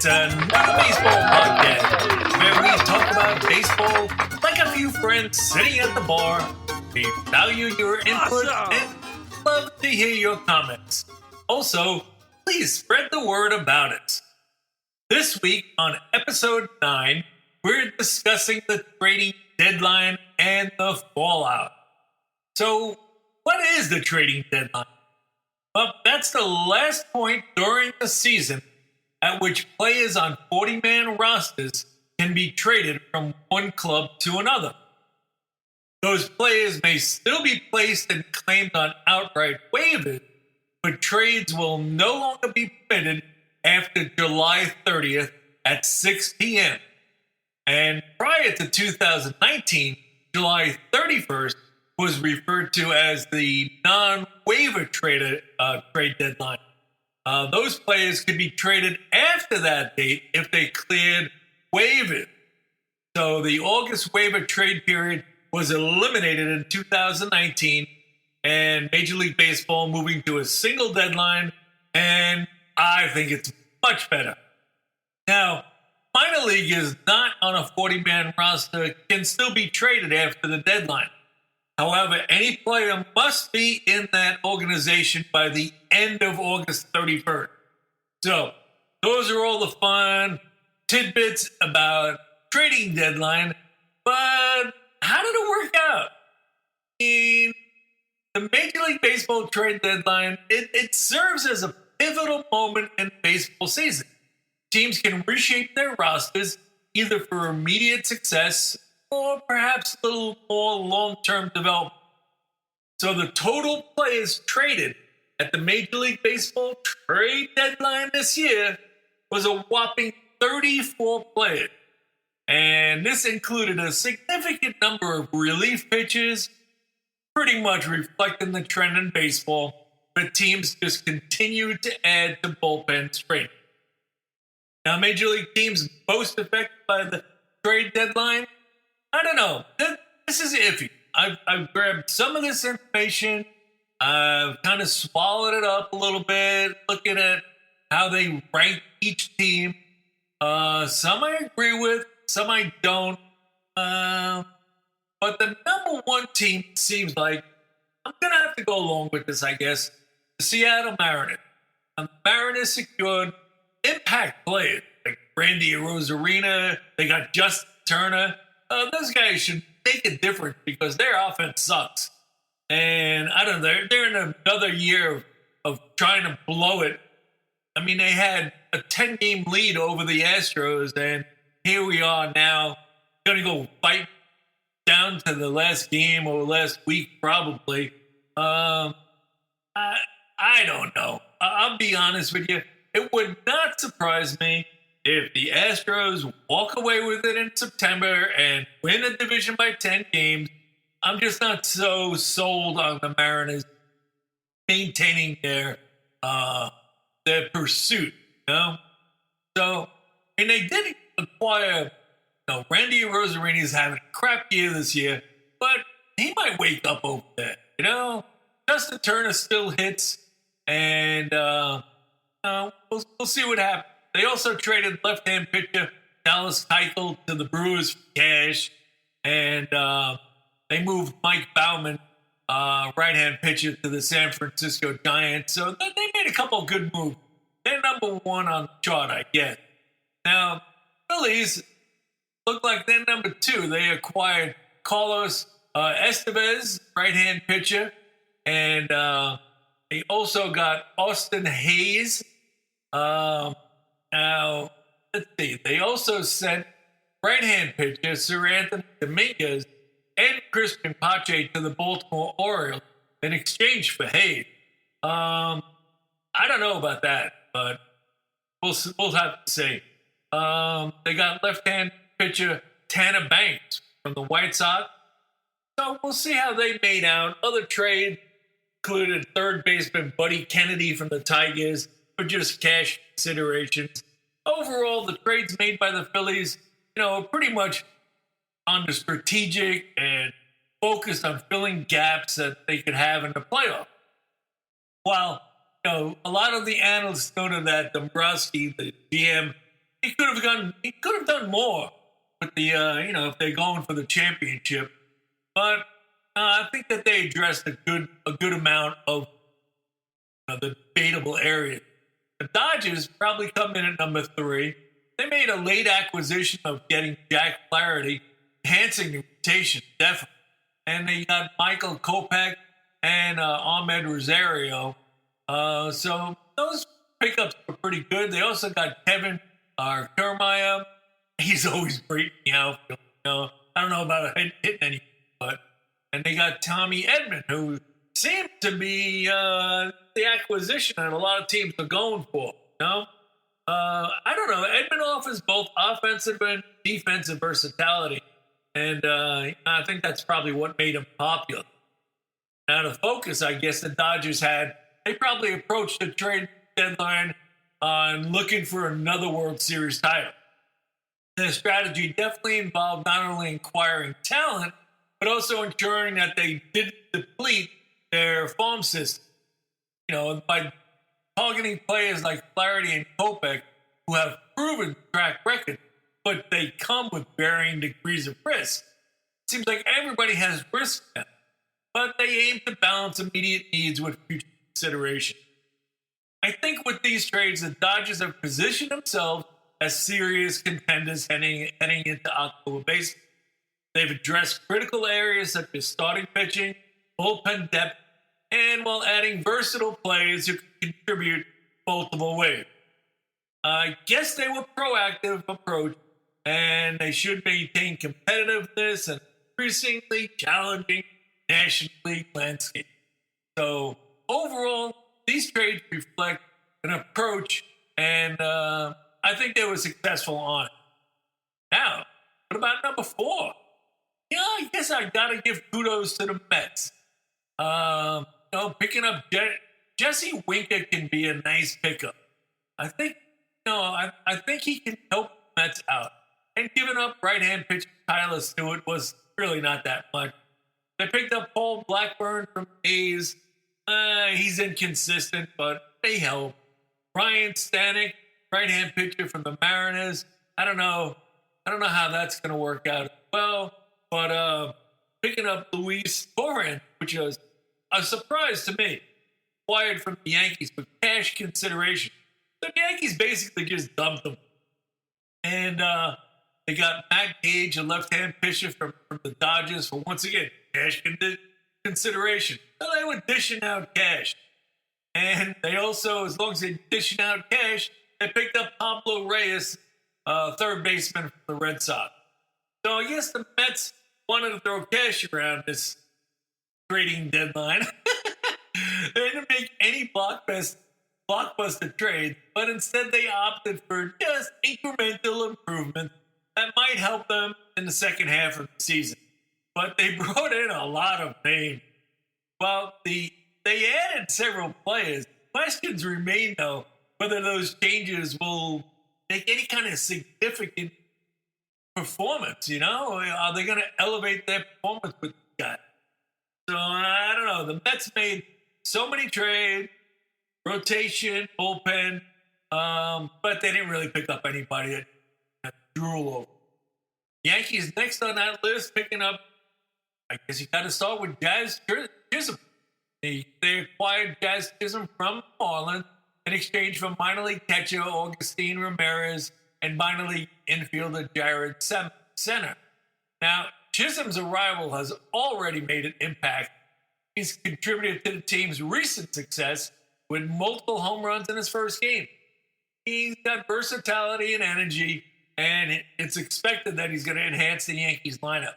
It's another baseball podcast where we talk about baseball like a few friends sitting at the bar. We value your input and love to hear your comments. Also, please spread the word about it. This week on episode 9, we're discussing the trading deadline and the fallout. So, what is the trading deadline? Well, that's the last point during the season at which players on 40-man rosters can be traded from one club to another. Those players may still be placed and claimed on outright waivers, but trades will no longer be permitted after July 30th at 6 p.m. And prior to 2019, July 31st was referred to as the non-waiver trade deadline. Those players could be traded after that date if they cleared waivers. So the August waiver trade period was eliminated in 2019, and Major League Baseball moving to a single deadline, and I think it's much better. Now, minor leaguers not on a 40-man roster can still be traded after the deadline. However, any player must be in that organization by the end of August 31st. So, those are all the fun tidbits about trading deadline, but how did it work out? I mean, the Major League Baseball trade deadline, it serves as a pivotal moment in baseball season. Teams can reshape their rosters either for immediate success or perhaps a little more long-term development. So the total players traded at the Major League Baseball trade deadline this year was a whopping 34 players. And this included a significant number of relief pitchers, pretty much reflecting the trend in baseball, but teams just continued to add to bullpen strength. Now, Major League teams most affected by the trade deadline, I don't know. This is iffy. I've grabbed some of this information. I've kind of swallowed it up a little bit, looking at how they rank each team. Some I agree with, some I don't. But the number one team seems like, I'm going to have to go along with this, I guess, the Seattle Mariners. The Mariners secured impact players like Randy Arozarena. They got Justin Turner. Those guys should make a difference because their offense sucks. And I don't know, they're in another year of trying to blow it. I mean, they had a 10-game lead over the Astros, and here we are now going to go fight down to the last game or last week probably. I don't know. I'll be honest with you. It would not surprise me if the Astros walk away with it in September and win the division by 10 games. I'm just not so sold on the Mariners maintaining their pursuit, you know? So, and they did acquire, Randy Arozarena's having a crap year this year, but he might wake up over there, you know? Justin Turner still hits, and we'll see what happens. They also traded left-hand pitcher Dallas Keuchel to the Brewers for cash, and they moved Mike Baumann, right-hand pitcher, to the San Francisco Giants. So they made a couple of good moves. They're number one on the chart, I guess. Now, Phillies look like they're number 2. They acquired Carlos Estevez, right-hand pitcher, and they also got Austin Hayes. Now, let's see. They also sent right-hand pitcher Sir Anthony Dominguez and Cristian Pache to the Baltimore Orioles in exchange for Hayes. I don't know about that, but we'll have to see. They got left-hand pitcher Tanner Banks from the White Sox. So we'll see how they made out. Other trades included third baseman Buddy Kennedy from the Tigers for just cash considerations. Overall, the trades made by the Phillies, pretty much on the strategic and focused on filling gaps that they could have in the playoff. While, a lot of the analysts noted that Dombrowski, the GM, he could have done more with the if they're going for the championship. But I think that they addressed a good amount of the debatable areas. The Dodgers probably come in at number 3. They made a late acquisition of getting Jack Flaherty, enhancing the rotation, definitely. And they got Michael Kopech and Ahmed Rosario. So those pickups were pretty good. They also got Kevin Kiermaier. He's always great in the outfield. I don't know about hitting anything, and they got Tommy Edman, who seemed to be the acquisition that a lot of teams are going for. I don't know. Edman offers both offensive and defensive versatility, and I think that's probably what made him popular. Now, the focus, I guess, the Dodgers had, they probably approached the trade deadline on looking for another World Series title. Their strategy definitely involved not only acquiring talent, but also ensuring that they didn't deplete their farm system. By targeting players like Flaherty and Kopech, who have proven track record, but they come with varying degrees of risk. It seems like everybody has risk now, but they aim to balance immediate needs with future consideration. I think with these trades, the Dodgers have positioned themselves as serious contenders heading into October baseball. They've addressed critical areas such as starting pitching, bullpen depth, and while adding versatile players who can contribute multiple ways. I guess they were proactive approach, and they should maintain competitiveness and increasingly challenging National League landscape. So overall, these trades reflect an approach, and I think they were successful on it. Now, what about number 4? I guess I gotta give kudos to the Mets. Picking up Jesse Winker can be a nice pickup. I think, I think he can help the Mets out. And giving up right-hand pitcher Tyler Stewart was really not that much. They picked up Paul Blackburn from A's. He's inconsistent, but they help. Ryan Stanek, right-hand pitcher from the Mariners. I don't know how that's going to work out as well. But picking up Luis Torrens, which was a surprise to me, acquired from the Yankees for cash consideration. The Yankees basically just dumped him. And they got Matt Gage, a left-hand pitcher from the Dodgers, for, once again, cash consideration. So they were dishing out cash. And they also, as long as they're dishing out cash, they picked up Pablo Reyes, third baseman from the Red Sox. So I guess the Mets wanted to throw cash around this trading deadline. They didn't make any blockbuster trades, but instead they opted for just incremental improvements that might help them in the second half of the season. But they brought in a lot of names. Well, they added several players. Questions remain, though, whether those changes will make any kind of significant performance, Are they going to elevate their performance with this guy? So, I don't know. The Mets made so many trades, rotation, bullpen, but they didn't really pick up anybody that drool over. Yankees next on that list, picking up, I guess you got to start with Jazz Chisholm. They acquired Jazz Chisholm from Marlins in exchange for minor league catcher Augustine Ramirez and minor league infielder Jared Center. Now, Chisholm's arrival has already made an impact. He's contributed to the team's recent success with multiple home runs in his first game. He's got versatility and energy, and it's expected that he's going to enhance the Yankees lineup.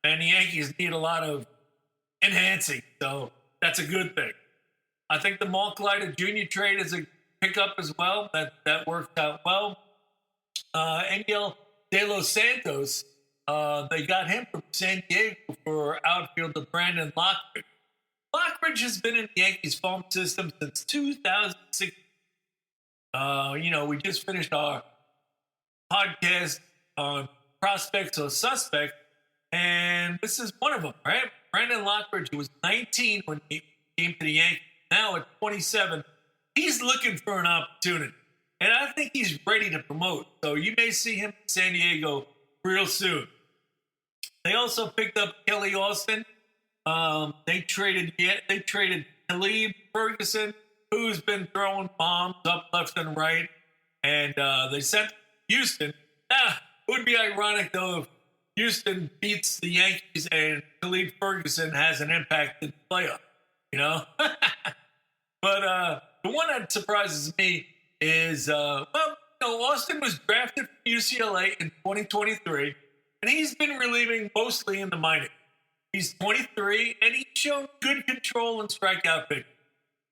And the Yankees need a lot of enhancing, so that's a good thing. I think the Mark Leiter Jr. trade is a pickup as well. That worked out well. Angel De Los Santos, they got him from San Diego for outfielder Brandon Lockridge. Lockridge has been in the Yankees farm system since 2006. We just finished our podcast on prospects or suspects, and this is one of them, right? Brandon Lockridge, who was 19 when he came to the Yankees, now at 27, he's looking for an opportunity. and I think he's ready to promote. So you may see him in San Diego real soon. They also picked up Kelly Austin. They traded Talib Ferguson, who's been throwing bombs up left and right, and they sent Houston. It would be ironic though if Houston beats the Yankees and Talib Ferguson has an impact in the playoff. You know, but the one that surprises me is Austin was drafted from UCLA in 2023, and he's been relieving mostly in the minors. He's 23, and he's shown good control and strikeout pitching.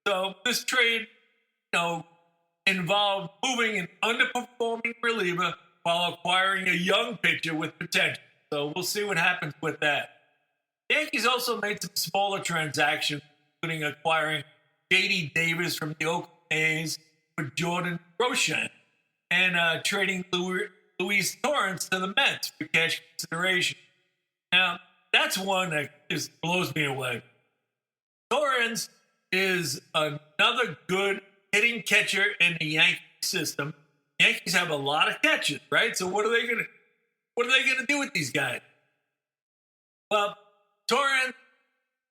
So this trade, involved moving an underperforming reliever while acquiring a young pitcher with potential. So we'll see what happens with that. The Yankees also made some smaller transactions, including acquiring J.D. Davis from the Oakland A's for Jordan Roshan and trading Luis Torrens to the Mets for cash consideration. Now, that's one that just blows me away. Torrens is another good hitting catcher in the Yankee system. Yankees have a lot of catchers, right? So what are they gonna do with these guys? Well, Torrens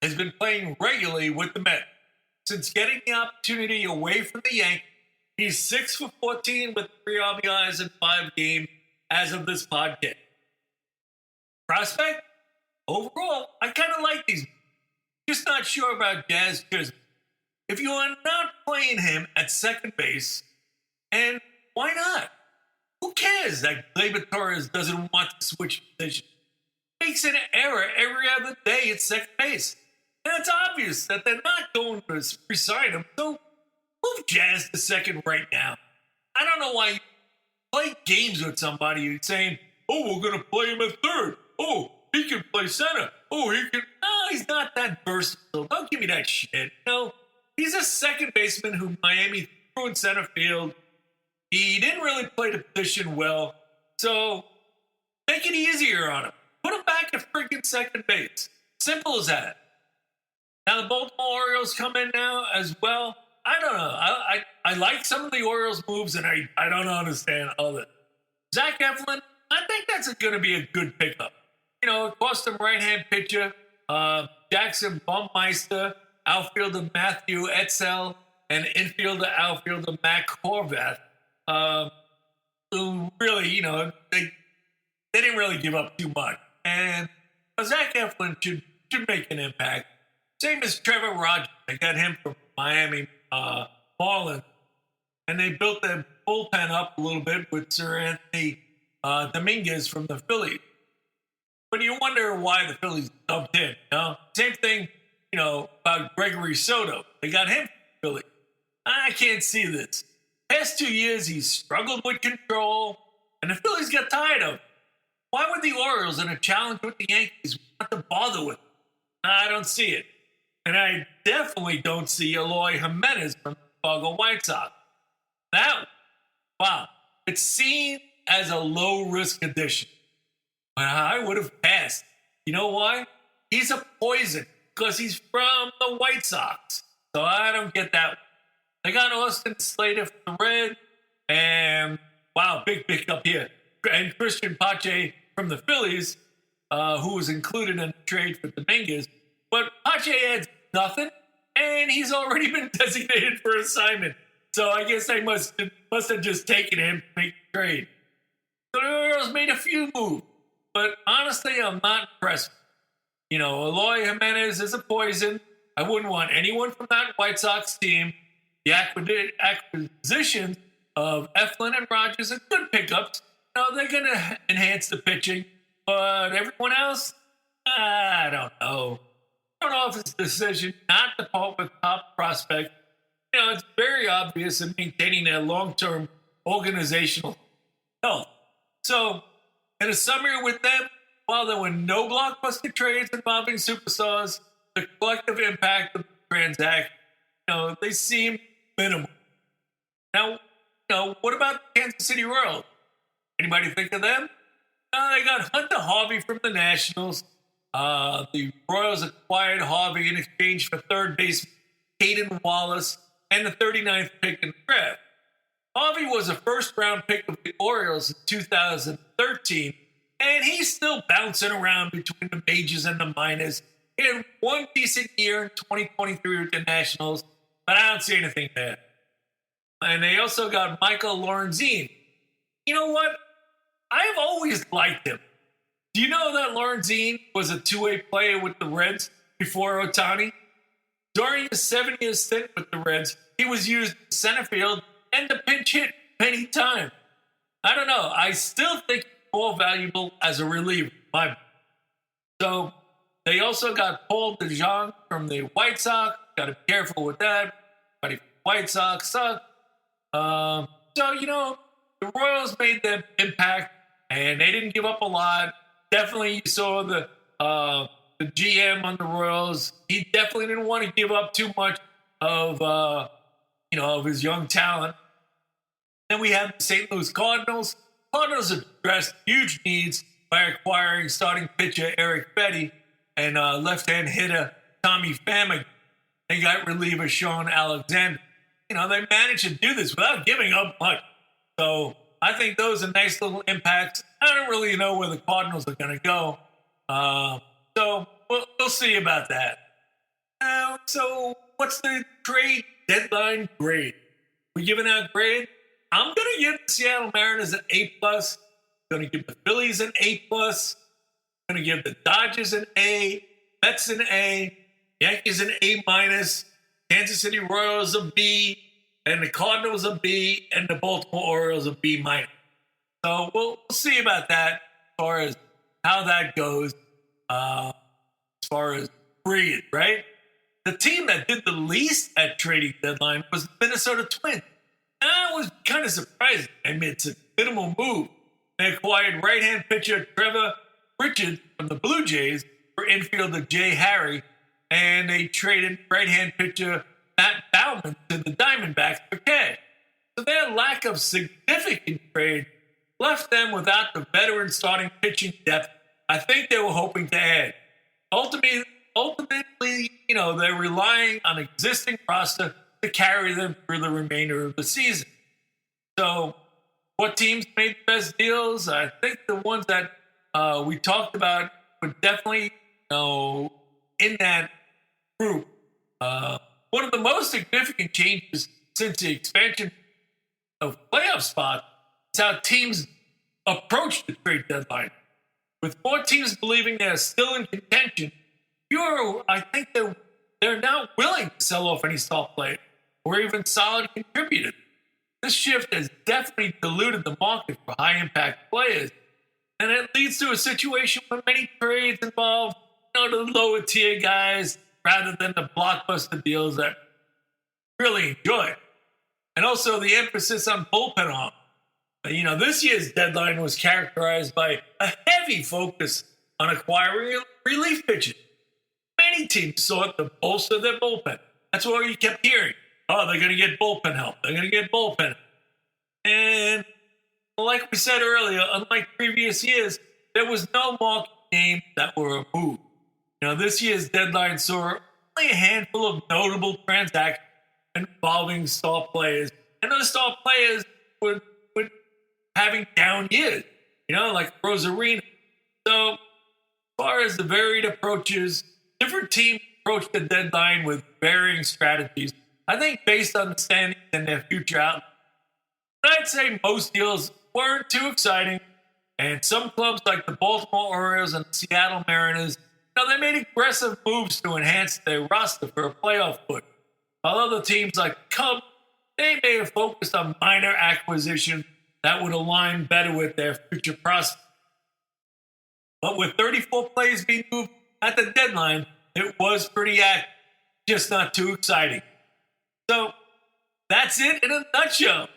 has been playing regularly with the Mets. Since getting the opportunity away from the Yankees, he's 6 for 14 with 3 RBIs in 5 games as of this podcast. Prospect? Overall, I kind of like these. Just not sure about Jazz because if you are not playing him at second base, and why not? Who cares that Gleyber Torres doesn't want to switch positions? Makes an error every other day at second base. And it's obvious that they're not going to resign him, so move Jazz to second right now. I don't know why you play games with somebody saying, we're going to play him at third. Oh, he can play center. Oh, he can. No, he's not that versatile. Don't give me that shit. He's a second baseman who Miami threw in center field. He didn't really play the position well, so make it easier on him. Put him back at freaking second base. Simple as that. Now the Baltimore Orioles come in now as well. I don't know. I like some of the Orioles moves, and I don't understand all of it. Zach Eflin, I think that's going to be a good pickup. It cost him right-hand pitcher, Jackson Baumeister, outfielder Matthew Etzel, and infielder outfielder Matt Horvath. Who really, they didn't really give up too much. And Zach Eflin should make an impact. Same as Trevor Rogers. They got him from Miami Marlins. And they built their bullpen up a little bit with Sir Anthony Dominguez from the Phillies. But you wonder why the Phillies dumped in. Same thing, about Gregory Soto. They got him from Philly. I can't see this. Past 2 years, he's struggled with control, and the Phillies got tired of him. Why would the Orioles in a challenge with the Yankees want to bother with him? I don't see it. And I definitely don't see Eloy Jimenez from the Chicago White Sox. Wow, it's seen as a low-risk addition. But I would have passed. You know why? He's a poison because he's from the White Sox. So I don't get that one. They got Austin Slater from the Red. And, wow, big pickup here. And Christian Pache from the Phillies, who was included in the trade for Dominguez. But Pache adds nothing, and he's already been designated for assignment. So I guess they must have just taken him to make the trade. So the Orioles made a few moves. But honestly, I'm not impressed. Eloy Jimenez is a poison. I wouldn't want anyone from that White Sox team. The acquisition of Eflin and Rogers are good pickups. They're going to enhance the pitching. But everyone else, I don't know. I don't know if it's a decision not to part with top prospect. It's very obvious in maintaining their long-term organizational health. So, in a summary with them, while there were no blockbuster trades involving superstars, the collective impact of the transaction, they seem minimal. Now, what about the Kansas City Royals? Anybody think of them? They got Hunter Harvey from the Nationals. The Royals acquired Harvey in exchange for third baseman Hayden Wallace and the 39th pick in the draft. Harvey was a first-round pick of the Orioles in 2013, and he's still bouncing around between the majors and the minors. He had one decent year in 2023 with the Nationals, but I don't see anything there. And they also got Michael Lorenzine. You know what? I've always liked him. Do you know that Lorenzine was a two-way player with the Reds before Ohtani? During his 7-year stint with the Reds, he was used in center field and to pinch hit any time. I don't know. I still think he's more valuable as a reliever. So they also got Paul DeJong from the White Sox. Got to be careful with that. But the White Sox suck. So, the Royals made their impact, and they didn't give up a lot. Definitely, you saw the GM on the Royals. He definitely didn't want to give up too much of, of his young talent. Then we have the St. Louis Cardinals. Cardinals addressed huge needs by acquiring starting pitcher Eric Petty and left-hand hitter Tommy Pham. They got reliever Sean Alexander. They managed to do this without giving up much. So I think those are nice little impacts. I don't really know where the Cardinals are going to go. So we'll see about that. So what's the trade deadline grade? We giving out grade? I'm going to give the Seattle Mariners an A+. I'm going to give the Phillies an A+. I'm going to give the Dodgers an A. Mets an A. Yankees an A-. Kansas City Royals a B. And the Cardinals a B. And the Baltimore Orioles a B-. So we'll see about that as far as how that goes. As far as grade, right? The team that did the least at trading deadline was the Minnesota Twins. And I was kind of surprised. I mean, it's a minimal move. They acquired right-hand pitcher Trevor Richards from the Blue Jays for infielder Jay Harry, and they traded right-hand pitcher Matt Bauman to the Diamondbacks for cash. So their lack of significant trade left them without the veteran starting pitching depth I think they were hoping to add. Ultimately, they're relying on existing roster to carry them through the remainder of the season. So, what teams made the best deals? I think the ones that we talked about were definitely, in that group. One of the most significant changes since the expansion of playoff spots is how teams approach the trade deadline. With more teams believing they're still in contention, I think they're now willing to sell off any star player or even solid contributors. This shift has definitely diluted the market for high-impact players, and it leads to a situation where many trades involve the lower-tier guys rather than the blockbuster deals that really enjoy. And also the emphasis on bullpen arm. This year's deadline was characterized by a heavy focus on acquiring relief pitchers. Many teams sought to bolster their bullpen. That's what you kept hearing. Oh, they're going to get bullpen help. They're going to get bullpen. And like we said earlier, unlike previous years, there was no market names that were removed. This year's deadline saw only a handful of notable transactions involving star players. And those star players were having down years, like Rosarina. So, as far as the varied approaches, different teams approach the deadline with varying strategies. I think based on the standings and their future outlook. I'd say most deals weren't too exciting, and some clubs like the Baltimore Orioles and the Seattle Mariners, they made aggressive moves to enhance their roster for a playoff push. While other teams like the Cubs, they may have focused on minor acquisitions that would align better with their future prospects. But with 34 players being moved at the deadline, it was pretty active, just not too exciting. So that's it in a nutshell.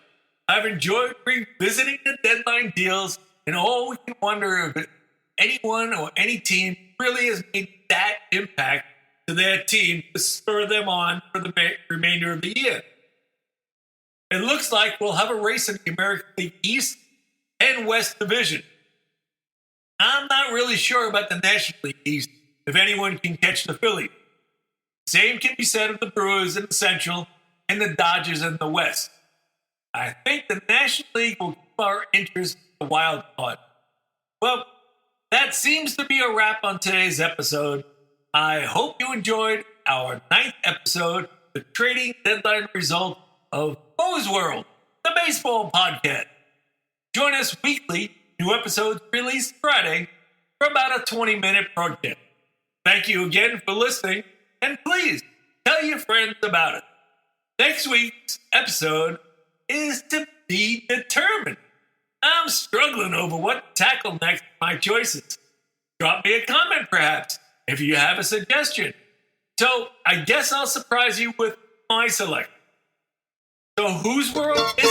I've enjoyed revisiting the deadline deals, and all we can wonder if anyone or any team really has made that impact to their team to spur them on for the remainder of the year. It looks like we'll have a race in the American League East and West Division. I'm not really sure about the National League East, if anyone can catch the Phillies. Same can be said of the Brewers in the Central and the Dodgers in the West. I think the National League will keep our interest in the wild card. Well, that seems to be a wrap on today's episode. I hope you enjoyed our 9th episode, the trading deadline result of Bo's World, the baseball podcast. Join us weekly, new episodes released Friday for about a 20-minute broadcast. Thank you again for listening, and please tell your friends about it. Next week's episode is to be determined. I'm struggling over what to tackle next in my choices. Drop me a comment, perhaps, if you have a suggestion. So I guess I'll surprise you with my selection. So whose world is